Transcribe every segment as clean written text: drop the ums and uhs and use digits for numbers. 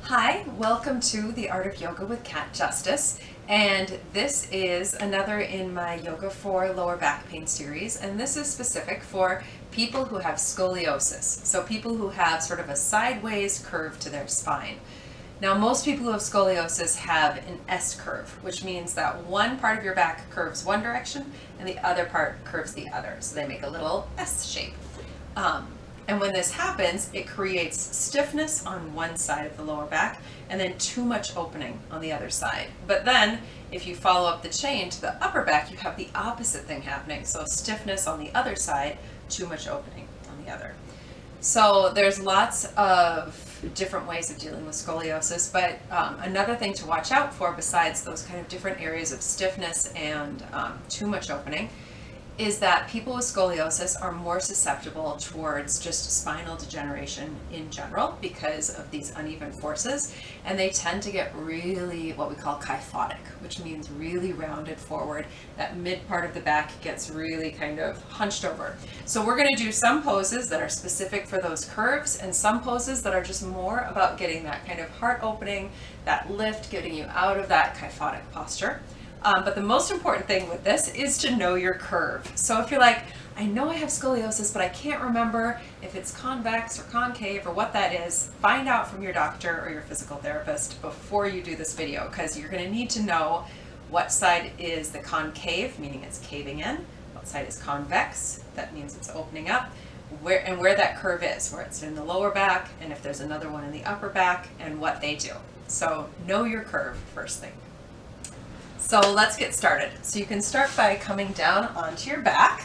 Hi, welcome to The Art of Yoga with Cat Justice, and this is another in my Yoga for Lower Back Pain series, and this is specific for people who have scoliosis, so people who have sort of a sideways curve to their spine. Now, most people who have scoliosis have an S curve, which means that one part of your back curves one direction and the other part curves the other, so they make a little S shape. And when this happens, it creates stiffness on one side of the lower back and then too much opening on the other side. But then if you follow up the chain to the upper back, you have the opposite thing happening. So stiffness on the other side, too much opening on the other. So there's lots of different ways of dealing with scoliosis, but another thing to watch out for besides those kind of different areas of stiffness and too much opening is that people with scoliosis are more susceptible towards just spinal degeneration in general because of these uneven forces, and they tend to get really what we call kyphotic, which means really rounded forward. That mid part of the back gets really kind of hunched over. So we're going to do some poses that are specific for those curves and some poses that are just more about getting that kind of heart opening, that lift, getting you out of that kyphotic posture. But the most important thing with this is to know your curve. So if you're like, I know I have scoliosis, but I can't remember if it's convex or concave or what that is, find out from your doctor or your physical therapist before you do this video, because you're going to need to know what side is the concave, meaning it's caving in, what side is convex, that means it's opening up, where that curve is, where it's in the lower back, and if there's another one in the upper back, and what they do. So know your curve first thing. So let's get started. So you can start by coming down onto your back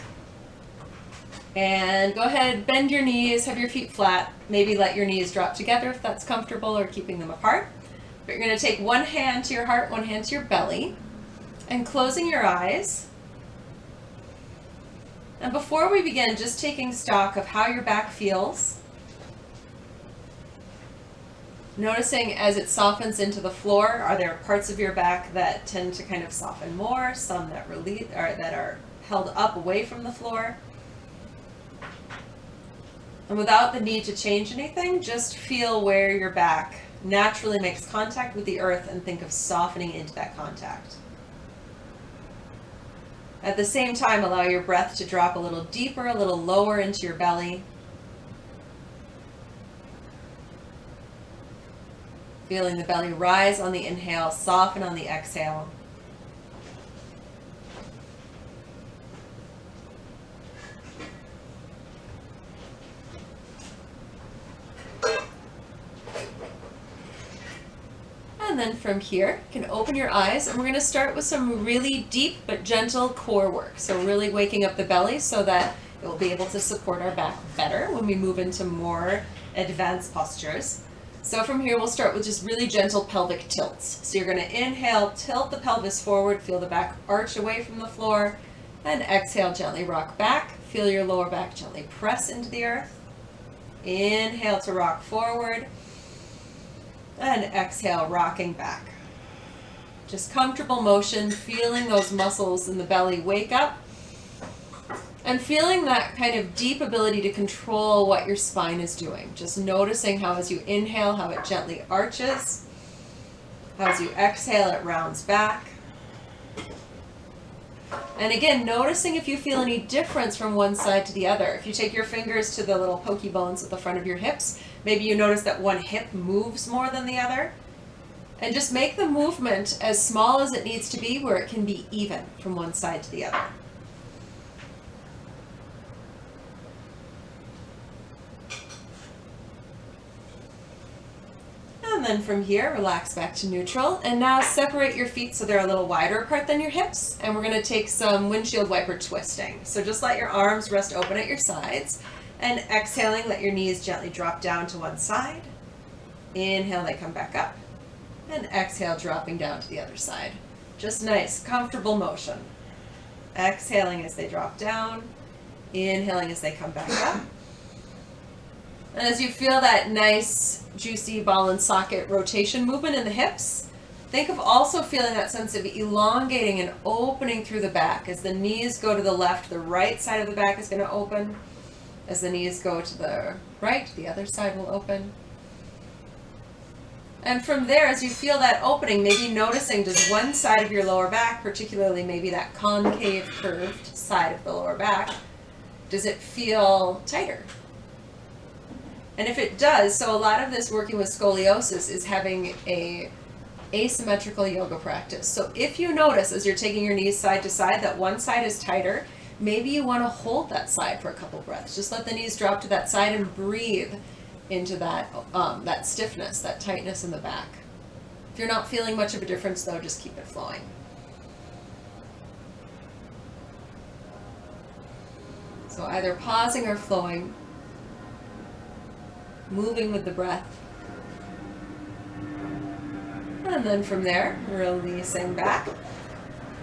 and go ahead, bend your knees, have your feet flat, maybe let your knees drop together if that's comfortable or keeping them apart. But you're going to take one hand to your heart, one hand to your belly, and closing your eyes. And before we begin, just taking stock of how your back feels. Noticing as it softens into the floor, are there parts of your back that tend to kind of soften more, some that release or that are held up away from the floor? And without the need to change anything, just feel where your back naturally makes contact with the earth and think of softening into that contact. At the same time, allow your breath to drop a little deeper, a little lower into your belly. Feeling the belly rise on the inhale, soften on the exhale. And then from here, you can open your eyes, and we're going to start with some really deep but gentle core work. So really waking up the belly so that it will be able to support our back better when we move into more advanced postures. So from here, we'll start with just really gentle pelvic tilts. So you're going to inhale, tilt the pelvis forward, feel the back arch away from the floor, and exhale, gently rock back. Feel your lower back gently press into the earth. Inhale to rock forward, and exhale, rocking back. Just comfortable motion, feeling those muscles in the belly wake up, and feeling that kind of deep ability to control what your spine is doing. Just noticing how as you inhale, how it gently arches. How as you exhale, it rounds back. And again, noticing if you feel any difference from one side to the other. If you take your fingers to the little pokey bones at the front of your hips, maybe you notice that one hip moves more than the other. And just make the movement as small as it needs to be where it can be even from one side to the other. And then from here, relax back to neutral. And now separate your feet so they're a little wider apart than your hips. And we're going to take some windshield wiper twisting. So just let your arms rest open at your sides. And exhaling, let your knees gently drop down to one side. Inhale, they come back up. And exhale, dropping down to the other side. Just nice, comfortable motion. Exhaling as they drop down. Inhaling as they come back up. And as you feel that nice, juicy ball and socket rotation movement in the hips, think of also feeling that sense of elongating and opening through the back. As the knees go to the left, the right side of the back is going to open. As the knees go to the right, the other side will open. And from there, as you feel that opening, maybe noticing, does one side of your lower back, particularly maybe that concave curved side of the lower back, does it feel tighter? And if it does, so a lot of this working with scoliosis is having a asymmetrical yoga practice. So if you notice as you're taking your knees side to side that one side is tighter, maybe you want to hold that side for a couple breaths. Just let the knees drop to that side and breathe into that that stiffness, that tightness in the back. If you're not feeling much of a difference though, just keep it flowing. So either pausing or flowing, moving with the breath. And then from there, releasing back.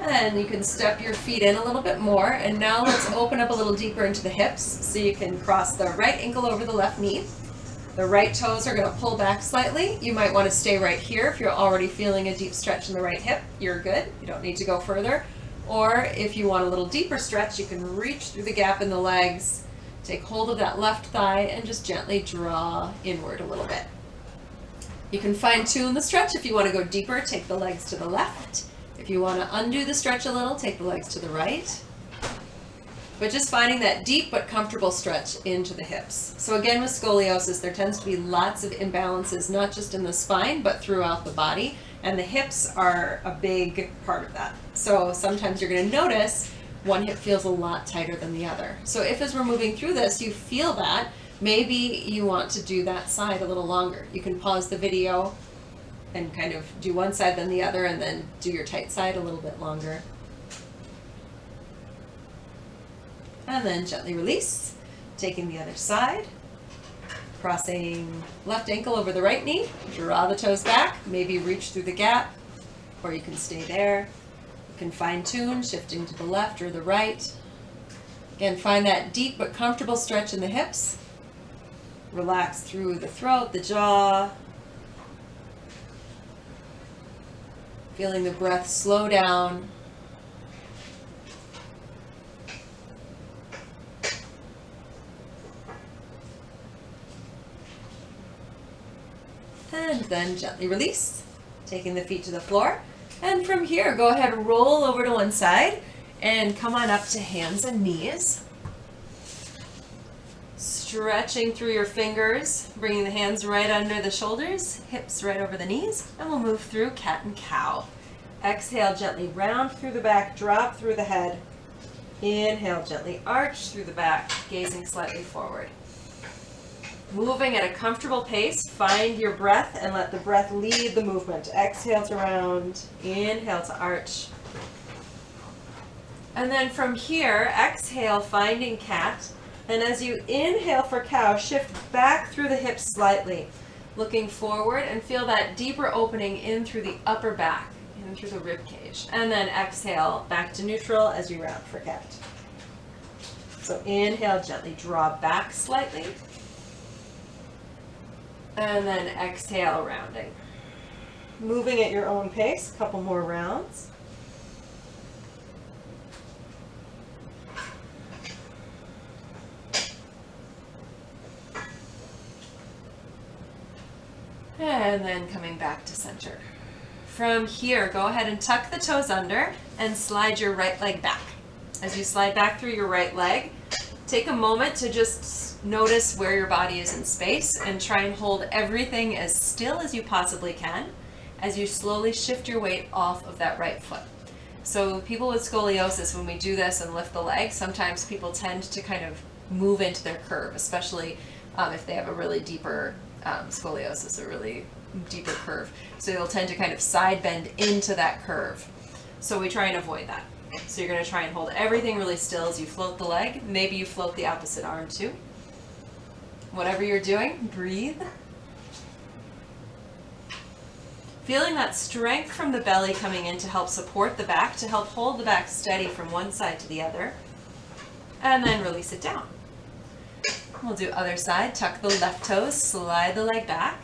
And you can step your feet in a little bit more. And now let's open up a little deeper into the hips so you can cross the right ankle over the left knee. The right toes are going to pull back slightly. You might want to stay right here. If you're already feeling a deep stretch in the right hip, you're good. You don't need to go further. Or if you want a little deeper stretch, you can reach through the gap in the legs, take hold of that left thigh, and just gently draw inward a little bit. You can fine tune the stretch. If you want to go deeper, take the legs to the left. If you want to undo the stretch a little, take the legs to the right. But just finding that deep but comfortable stretch into the hips. So again, with scoliosis, there tends to be lots of imbalances, not just in the spine, but throughout the body. And the hips are a big part of that. So sometimes you're going to notice one hip feels a lot tighter than the other. So if as we're moving through this, you feel that, maybe you want to do that side a little longer. You can pause the video and kind of do one side then the other, and then do your tight side a little bit longer. And then gently release, taking the other side, crossing left ankle over the right knee, draw the toes back, maybe reach through the gap, or you can stay there. You can fine tune, shifting to the left or the right. Again, find that deep but comfortable stretch in the hips. Relax through the throat, the jaw. Feeling the breath slow down. And then gently release, taking the feet to the floor. And from here, go ahead and roll over to one side and come on up to hands and knees. Stretching through your fingers, bringing the hands right under the shoulders, hips right over the knees, and we'll move through cat and cow. Exhale, gently round through the back, drop through the head. Inhale, gently arch through the back, gazing slightly forward. Moving at a comfortable pace, find your breath and let the breath lead the movement. Exhale to round, inhale to arch. And then from here, exhale, finding cat. And as you inhale for cow, shift back through the hips slightly, looking forward, and feel that deeper opening in through the upper back, in through the rib cage. And then exhale, back to neutral as you round for cat. So inhale, gently draw back slightly. And then exhale, rounding. Moving at your own pace, a couple more rounds. And then coming back to center. From here, go ahead and tuck the toes under and slide your right leg back. As you slide back through your right leg, take a moment to just notice where your body is in space and try and hold everything as still as you possibly can as you slowly shift your weight off of that right foot. So people with scoliosis, when we do this and lift the leg, sometimes people tend to kind of move into their curve, especially if they have a really deeper scoliosis, a really deeper curve. So they'll tend to kind of side bend into that curve. So we try and avoid that. So you're going to try and hold everything really still as you float the leg. Maybe you float the opposite arm too. Whatever you're doing, breathe. Feeling that strength from the belly coming in to help support the back, to help hold the back steady from one side to the other. And then release it down. We'll do other side. Tuck the left toes, slide the leg back.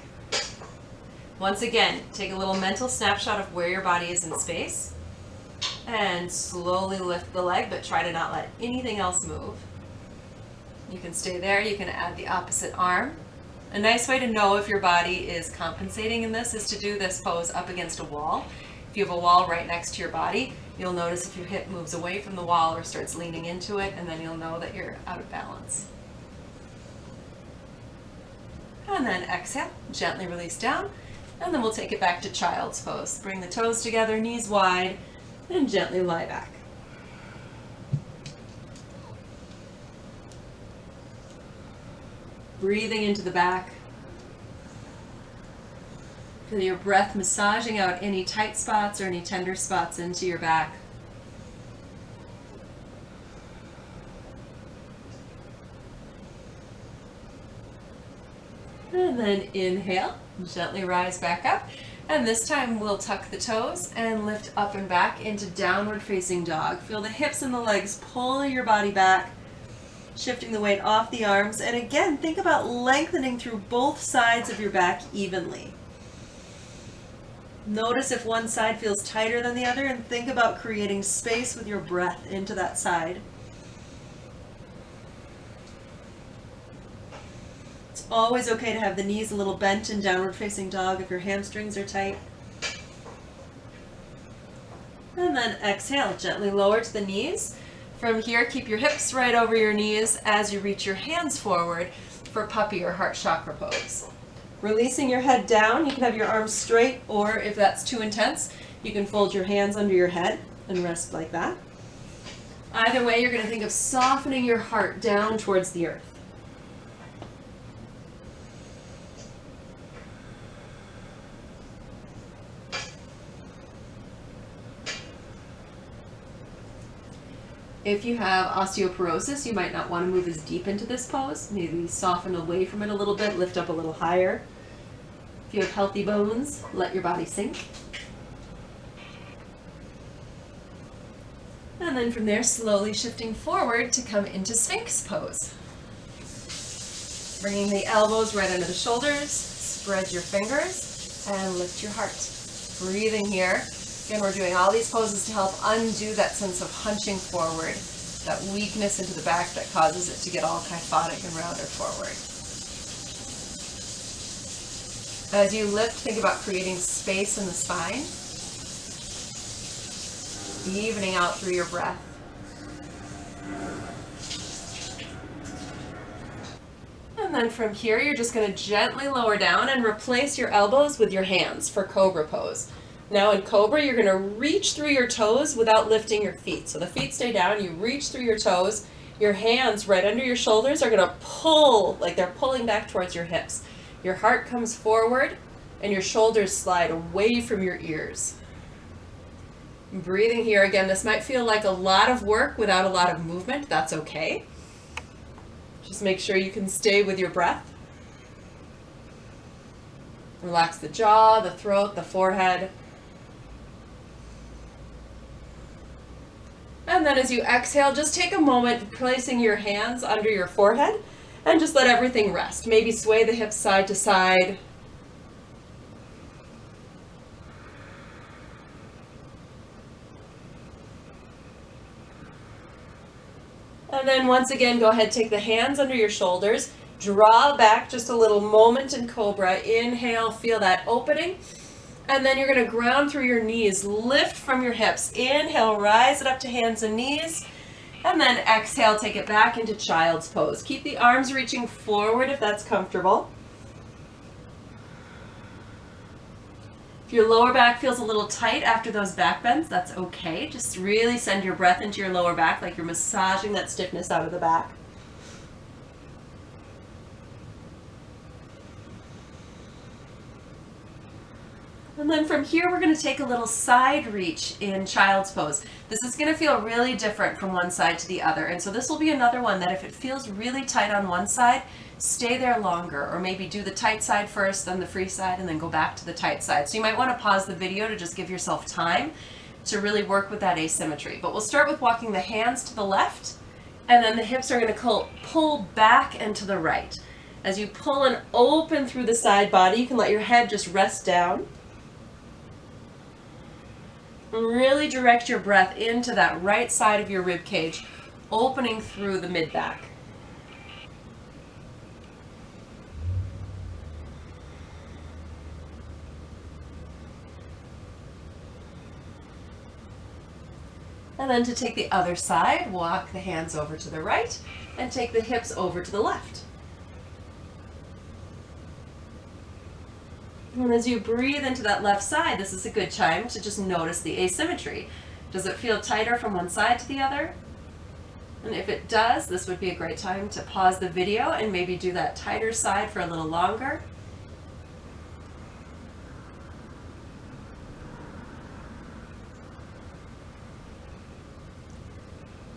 Once again, take a little mental snapshot of where your body is in space. And slowly lift the leg, but try to not let anything else move. You can stay there. You can add the opposite arm. A nice way to know if your body is compensating in this is to do this pose up against a wall. If you have a wall right next to your body, you'll notice if your hip moves away from the wall or starts leaning into it, and then you'll know that you're out of balance. And then exhale, gently release down, and then we'll take it back to child's pose. Bring the toes together, knees wide, and gently lie back. Breathing into the back. Feel your breath massaging out any tight spots or any tender spots into your back. And then inhale, gently rise back up. And this time we'll tuck the toes and lift up and back into downward facing dog. Feel the hips and the legs pull your body back, shifting the weight off the arms. And again, think about lengthening through both sides of your back evenly. Notice if one side feels tighter than the other, and think about creating space with your breath into that side. It's always okay to have the knees a little bent in downward facing dog if your hamstrings are tight. And then exhale, gently lower to the knees. From here, keep your hips right over your knees as you reach your hands forward for puppy or heart chakra pose. Releasing your head down, you can have your arms straight, or if that's too intense, you can fold your hands under your head and rest like that. Either way, you're going to think of softening your heart down towards the earth. If you have osteoporosis, you might not want to move as deep into this pose. Maybe soften away from it a little bit, lift up a little higher. If you have healthy bones, let your body sink. And then from there, slowly shifting forward to come into Sphinx pose. Bringing the elbows right under the shoulders, spread your fingers, and lift your heart. Breathing here. Again, we're doing all these poses to help undo that sense of hunching forward, that weakness into the back that causes it to get all kyphotic and rounded forward. As you lift, think about creating space in the spine, evening out through your breath. And then from here, you're just going to gently lower down and replace your elbows with your hands for Cobra pose. Now in Cobra, you're going to reach through your toes without lifting your feet. So the feet stay down, you reach through your toes, your hands right under your shoulders are going to pull, like they're pulling back towards your hips. Your heart comes forward and your shoulders slide away from your ears. Breathing here again, this might feel like a lot of work without a lot of movement. That's okay. Just make sure you can stay with your breath. Relax the jaw, the throat, the forehead. And then as you exhale, just take a moment placing your hands under your forehead and just let everything rest. Maybe sway the hips side to side. And then once again, go ahead, take the hands under your shoulders, draw back just a little moment in Cobra. Inhale, feel that opening. And then you're going to ground through your knees, lift from your hips. Inhale, rise it up to hands and knees. And then exhale, take it back into child's pose. Keep the arms reaching forward if that's comfortable. If your lower back feels a little tight after those back bends, that's okay. Just really send your breath into your lower back like you're massaging that stiffness out of the back. And then from here, we're going to take a little side reach in child's pose. This is going to feel really different from one side to the other. And so this will be another one that if it feels really tight on one side, stay there longer, or maybe do the tight side first, then the free side, and then go back to the tight side. So you might want to pause the video to just give yourself time to really work with that asymmetry. But we'll start with walking the hands to the left, and then the hips are going to pull back and to the right. As you pull and open through the side body, you can let your head just rest down. Really direct your breath into that right side of your rib cage, opening through the mid-back. And then to take the other side, walk the hands over to the right and take the hips over to the left. And as you breathe into that left side, this is a good time to just notice the asymmetry. Does it feel tighter from one side to the other? And if it does, this would be a great time to pause the video and maybe do that tighter side for a little longer.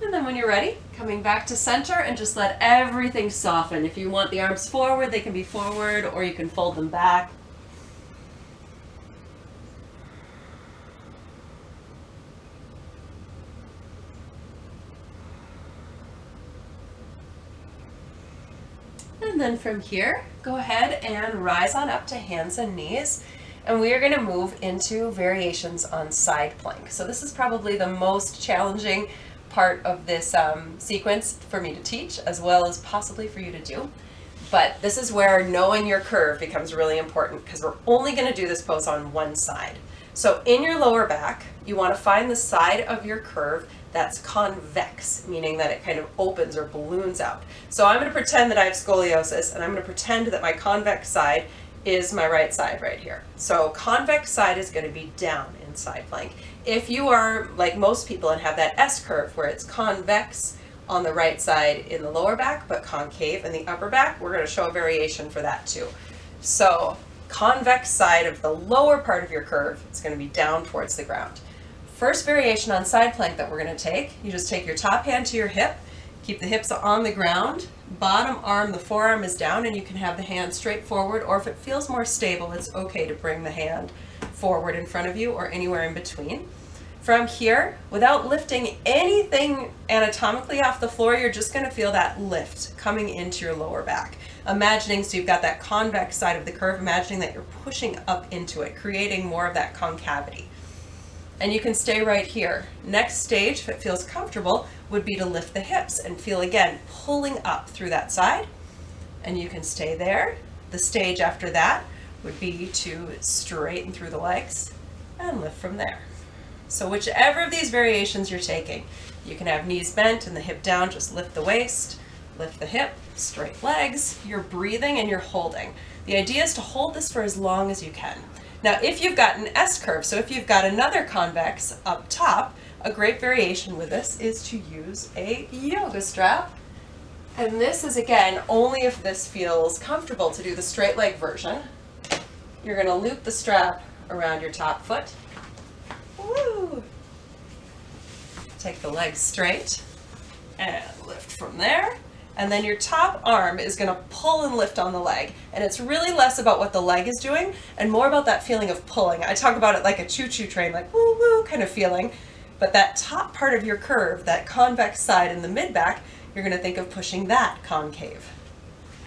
And then when you're ready, coming back to center and just let everything soften. If you want the arms forward, they can be forward, or you can fold them back. And then from here, go ahead and rise on up to hands and knees. And we are going to move into variations on side plank. So this is probably the most challenging part of this sequence for me to teach, as well as possibly for you to do. But this is where knowing your curve becomes really important, because we're only going to do this pose on one side. So in your lower back, you want to find the side of your curve that's convex, meaning that it kind of opens or balloons out. So I'm going to pretend that I have scoliosis, and I'm going to pretend that my convex side is my right side right here. So convex side is going to be down in side plank. If you are like most people and have that S curve where it's convex on the right side in the lower back, but concave in the upper back, we're going to show a variation for that too. So convex side of the lower part of your curve is going to be down towards the ground. First variation on side plank that we're going to take, you just take your top hand to your hip, keep the hips on the ground, bottom arm, the forearm is down, and you can have the hand straight forward, or if it feels more stable, it's okay to bring the hand forward in front of you or anywhere in between. From here, without lifting anything anatomically off the floor, you're just going to feel that lift coming into your lower back. Imagining, so you've got that convex side of the curve, imagining that you're pushing up into it, creating more of that concavity. And you can stay right here. Next stage, if it feels comfortable, would be to lift the hips and feel again pulling up through that side. And you can stay there. The stage after that would be to straighten through the legs and lift from there. So whichever of these variations you're taking, you can have knees bent and the hip down, just lift the waist, lift the hip, straight legs, you're breathing and you're holding. The idea is to hold this for as long as you can. Now, if you've got an S curve, so if you've got another convex up top, a great variation with this is to use a yoga strap. And this is, again, only if this feels comfortable to do the straight leg version. You're going to loop the strap around your top foot. Woo! Take the legs straight and lift from there. And then your top arm is going to pull and lift on the leg. And it's really less about what the leg is doing and more about that feeling of pulling. I talk about it like a choo-choo train, like woo woo kind of feeling. But that top part of your curve, that convex side in the mid-back, you're going to think of pushing that concave.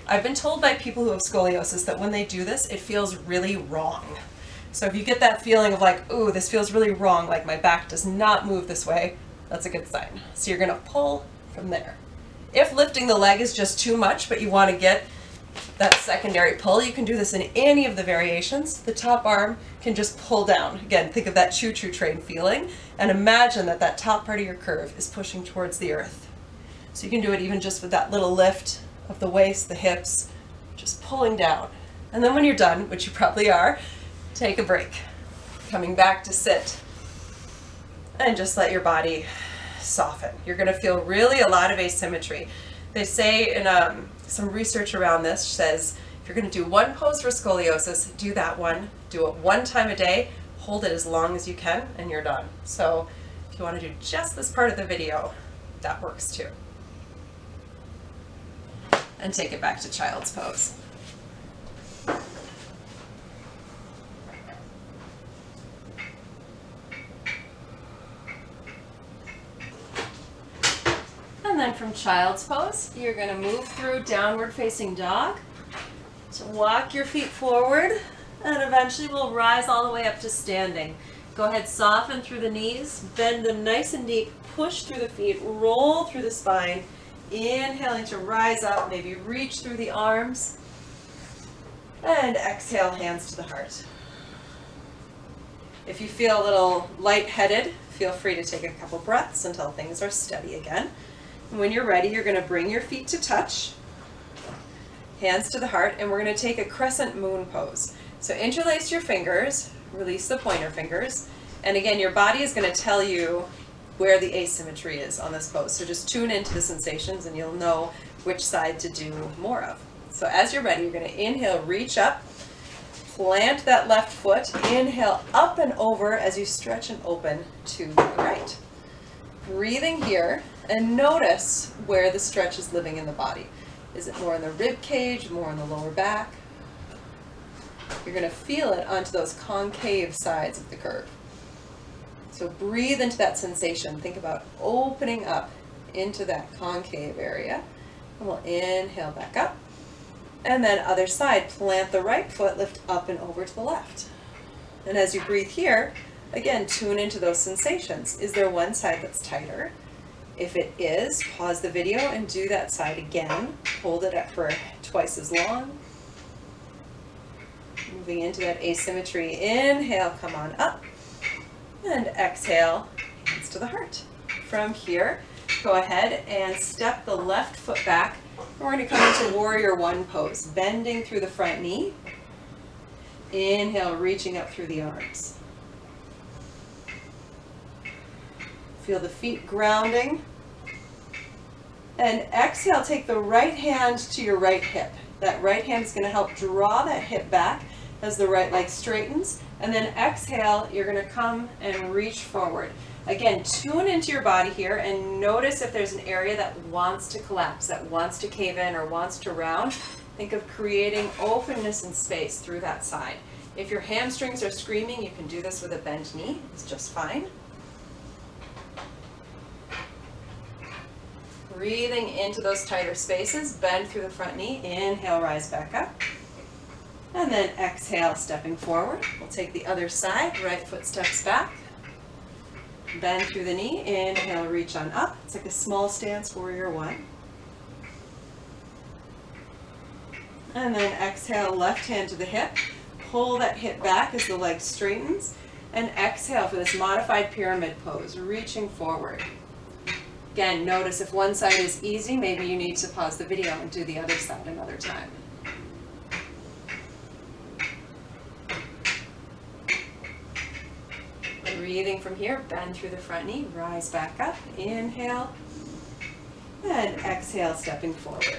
I've been told by people who have scoliosis that when they do this, it feels really wrong. So if you get that feeling of like, ooh, this feels really wrong, like my back does not move this way, that's a good sign. So you're going to pull from there. If lifting the leg is just too much, but you want to get that secondary pull, you can do this in any of the variations. The top arm can just pull down. Again, think of that choo-choo train feeling, and imagine that that top part of your curve is pushing towards the earth. So you can do it even just with that little lift of the waist, the hips, just pulling down. And then when you're done, which you probably are, take a break. Coming back to sit. And just let your body soften. You're going to feel really a lot of asymmetry. They say in some research around this says if you're going to do one pose for scoliosis, do that one. Do it one time a day. Hold it as long as you can, and you're done. So if you want to do just this part of the video, that works too. And take it back to child's pose. And then from child's pose, you're going to move through downward facing dog. So walk your feet forward, and eventually we'll rise all the way up to standing. Go ahead, soften through the knees, bend them nice and deep, push through the feet, roll through the spine, inhaling to rise up, maybe reach through the arms, and exhale, hands to the heart. If you feel a little lightheaded, feel free to take a couple breaths until things are steady again. And when you're ready, you're going to bring your feet to touch, hands to the heart, and we're going to take a crescent moon pose. So interlace your fingers, release the pointer fingers, and again, your body is going to tell you where the asymmetry is on this pose. So just tune into the sensations and you'll know which side to do more of. So as you're ready, you're going to inhale, reach up, plant that left foot, inhale up and over as you stretch and open to the right. Breathing here, and notice where the stretch is living in the body. Is it more in the rib cage, more in the lower back? You're going to feel it onto those concave sides of the curve. So breathe into that sensation. Think about opening up into that concave area. And we'll inhale back up. And then other side, plant the right foot, lift up and over to the left. And as you breathe here, again, tune into those sensations. Is there one side that's tighter? If it is, pause the video and do that side again. Hold it up for twice as long. Moving into that asymmetry. Inhale, come on up. And exhale, hands to the heart. From here, go ahead and step the left foot back. We're going to come into warrior one pose, bending through the front knee. Inhale, reaching up through the arms. Feel the feet grounding. And exhale, take the right hand to your right hip. That right hand is going to help draw that hip back as the right leg straightens. And then exhale, you're going to come and reach forward. Again, tune into your body here and notice if there's an area that wants to collapse, that wants to cave in or wants to round. Think of creating openness and space through that side. If your hamstrings are screaming, you can do this with a bent knee. It's just fine. Breathing into those tighter spaces, bend through the front knee. Inhale, rise back up. And then exhale, stepping forward. We'll take the other side, right foot steps back. Bend through the knee, inhale, reach on up. It's like a small stance, warrior one. And then exhale, left hand to the hip. Pull that hip back as the leg straightens. And exhale for this modified pyramid pose, reaching forward. Again, notice if one side is easy, maybe you need to pause the video and do the other side another time. Breathing from here, bend through the front knee, rise back up, inhale, and exhale, stepping forward.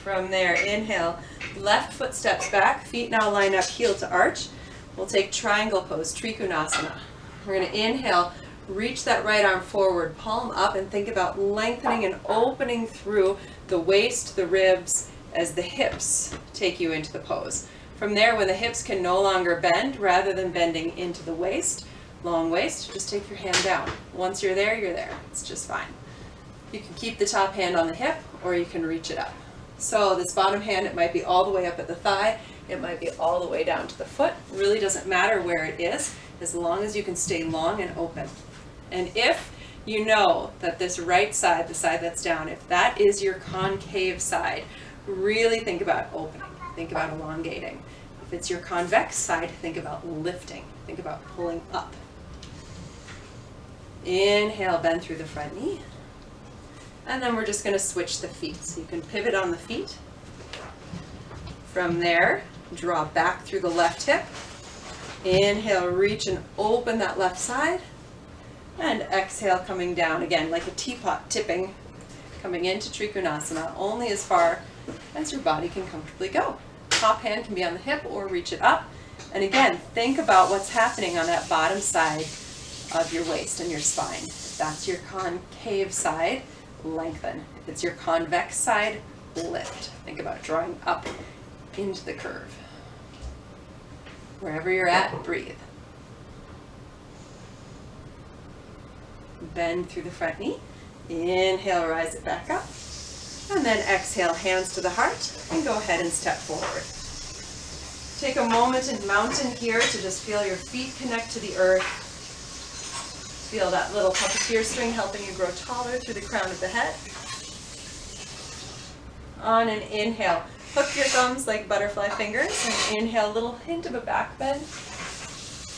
From there, inhale, left foot steps back, feet now line up, heel to arch. We'll take triangle pose, Trikonasana. We're going to inhale, reach that right arm forward, palm up, and think about lengthening and opening through the waist, the ribs, as the hips take you into the pose. From there, when the hips can no longer bend, rather than bending into the waist, long waist, just take your hand down. Once you're there, you're there. It's just fine. You can keep the top hand on the hip, or you can reach it up. So this bottom hand, it might be all the way up at the thigh, it might be all the way down to the foot. It really doesn't matter where it is, as long as you can stay long and open. And if you know that this right side, the side that's down, if that is your concave side, really think about opening. Think about elongating. If it's your convex side, think about lifting. Think about pulling up. Inhale, bend through the front knee. And then we're just going to switch the feet. So you can pivot on the feet. From there, draw back through the left hip. Inhale, reach and open that left side. And exhale, coming down again like a teapot tipping, coming into Trikonasana, only as far as your body can comfortably go. Top hand can be on the hip or reach it up. And again, think about what's happening on that bottom side of your waist and your spine. If that's your concave side, lengthen. If it's your convex side, lift. Think about drawing up into the curve. Wherever you're at, breathe. Bend through the front knee. Inhale, rise it back up. And then exhale, hands to the heart, and go ahead and step forward. Take a moment in mountain here to just feel your feet connect to the earth. Feel that little puppeteer string helping you grow taller through the crown of the head. On an inhale, hook your thumbs like butterfly fingers, and inhale, a little hint of a back bend.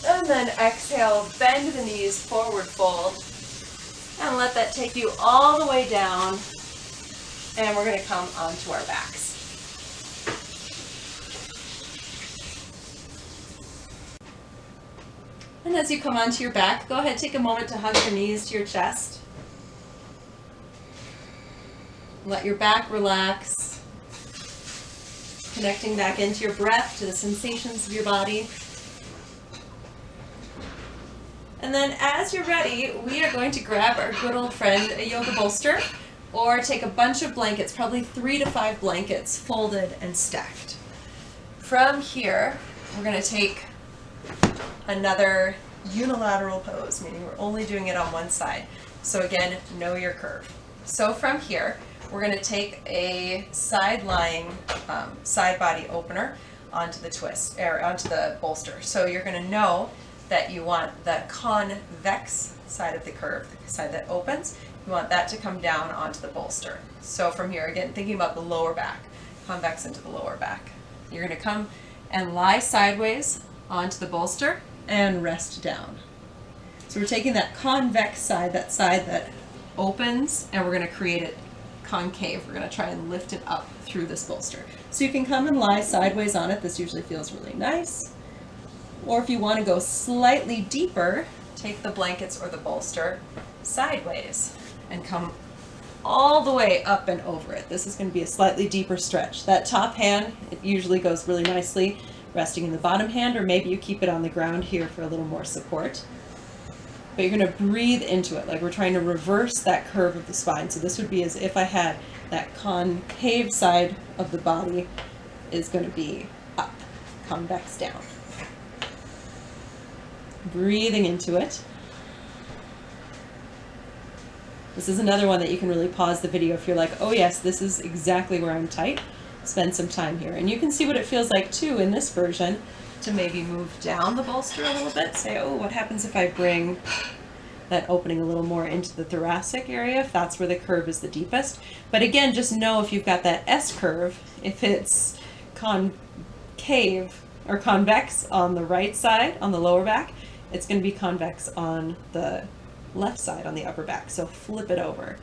And then exhale, bend the knees, forward fold. And let that take you all the way down. And we're going to come onto our backs. And as you come onto your back, go ahead, take a moment to hug your knees to your chest. Let your back relax, connecting back into your breath, to the sensations of your body. And then as you're ready, we are going to grab our good old friend, a yoga bolster, or take a bunch of blankets, probably 3 to 5 blankets, folded and stacked. From here, we're going to take another unilateral pose, meaning we're only doing it on one side. So again, know your curve. So from here, we're going to take a side-lying side body opener onto the twist, or onto the bolster. So you're going to know that you want the convex side of the curve, the side that opens, you want that to come down onto the bolster. So from here, again, thinking about the lower back, convex into the lower back. You're going to come and lie sideways onto the bolster and rest down. So we're taking that convex side that opens, and we're going to create it concave. We're going to try and lift it up through this bolster. So you can come and lie sideways on it. This usually feels really nice. Or if you want to go slightly deeper, take the blankets or the bolster sideways and come all the way up and over it. This is going to be a slightly deeper stretch. That top hand, it usually goes really nicely resting in the bottom hand, or maybe you keep it on the ground here for a little more support. But you're going to breathe into it, like we're trying to reverse that curve of the spine. So this would be as if I had that concave side of the body is going to be up, convex down. Breathing into it. This is another one that you can really pause the video if you're like, oh yes, this is exactly where I'm tight. Spend some time here. And you can see what it feels like too in this version to maybe move down the bolster a little bit. Say, oh, what happens if I bring that opening a little more into the thoracic area, if that's where the curve is the deepest. But again, just know if you've got that S curve, if it's concave or convex on the right side, on the lower back, it's going to be convex on the left side, on the upper back. So flip it over.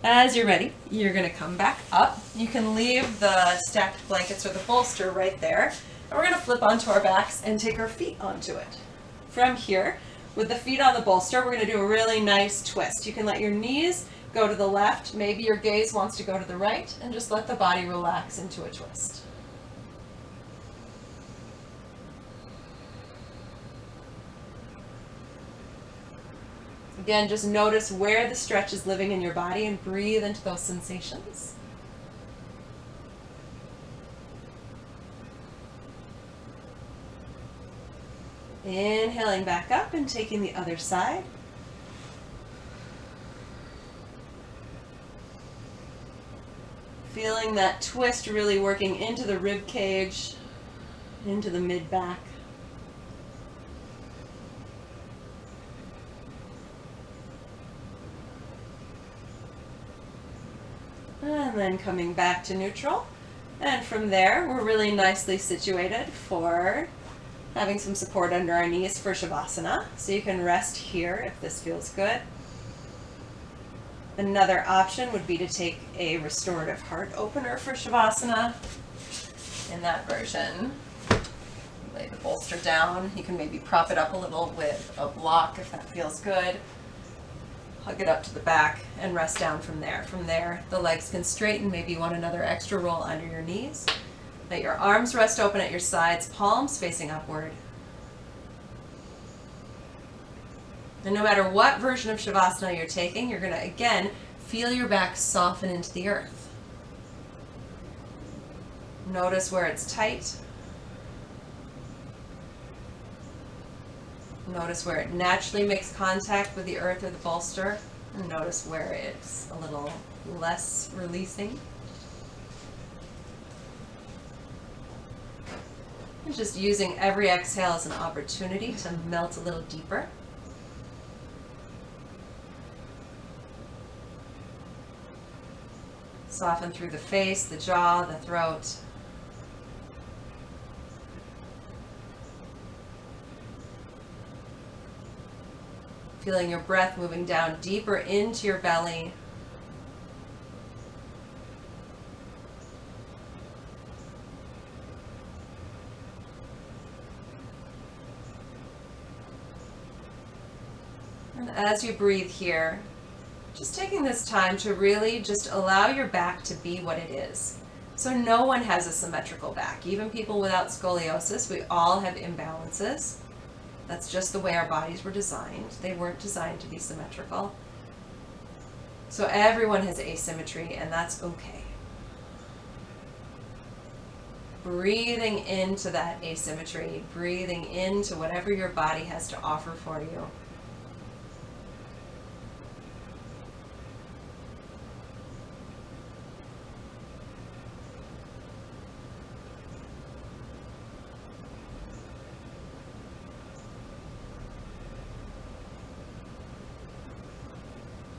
As you're ready, you're going to come back up. You can leave the stacked blankets or the bolster right there. And we're going to flip onto our backs and take our feet onto it. From here, with the feet on the bolster, we're going to do a really nice twist. You can let your knees go to the left. Maybe your gaze wants to go to the right, and just let the body relax into a twist. Again, just notice where the stretch is living in your body and breathe into those sensations. Inhaling back up and taking the other side. Feeling that twist really working into the rib cage, into the mid-back. And then coming back to neutral. And from there, we're really nicely situated for having some support under our knees for Shavasana. So you can rest here if this feels good. Another option would be to take a restorative heart opener for Shavasana. In that version, lay the bolster down. You can maybe prop it up a little with a block if that feels good. Hug it up to the back and rest down from there. From there, the legs can straighten. Maybe you want another extra roll under your knees. Let your arms rest open at your sides, palms facing upward. And no matter what version of Shavasana you're taking, you're going to, again, feel your back soften into the earth. Notice where it's tight. Notice where it naturally makes contact with the earth or the bolster. And notice where it's a little less releasing. And just using every exhale as an opportunity to melt a little deeper. Soften through the face, the jaw, the throat. Feeling your breath moving down deeper into your belly. And as you breathe here, just taking this time to really just allow your back to be what it is. So no one has a symmetrical back. Even people without scoliosis, we all have imbalances. That's just the way our bodies were designed. They weren't designed to be symmetrical. So everyone has asymmetry, and that's okay. Breathing into that asymmetry, breathing into whatever your body has to offer for you.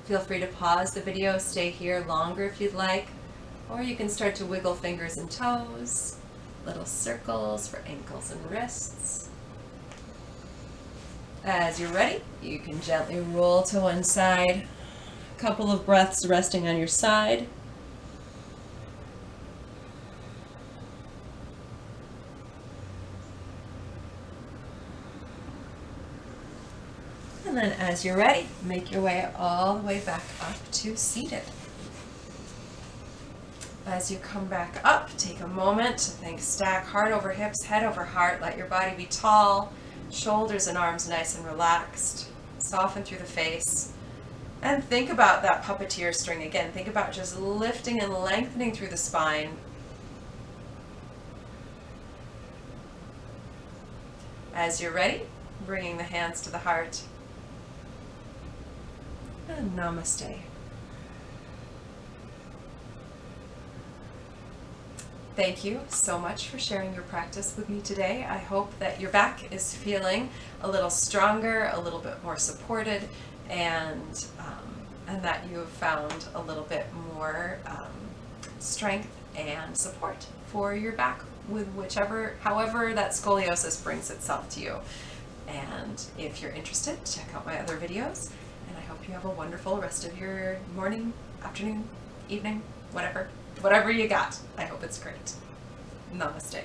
Feel free to pause the video, stay here longer if you'd like, or you can start to wiggle fingers and toes, little circles for ankles and wrists. As you're ready, you can gently roll to one side, a couple of breaths resting on your side. And then as you're ready, make your way all the way back up to seated. As you come back up, take a moment to think stack heart over hips, head over heart. Let your body be tall, shoulders and arms nice and relaxed. Soften through the face. And think about that puppeteer string again. Think about just lifting and lengthening through the spine. As you're ready, bringing the hands to the heart. And namaste. Thank you so much for sharing your practice with me today. I hope that your back is feeling a little stronger, a little bit more supported, and that you have found a little bit more strength and support for your back with however that scoliosis brings itself to you. And if you're interested, check out my other videos. And I hope you have a wonderful rest of your morning, afternoon, evening, whatever you got. I hope it's great. Namaste.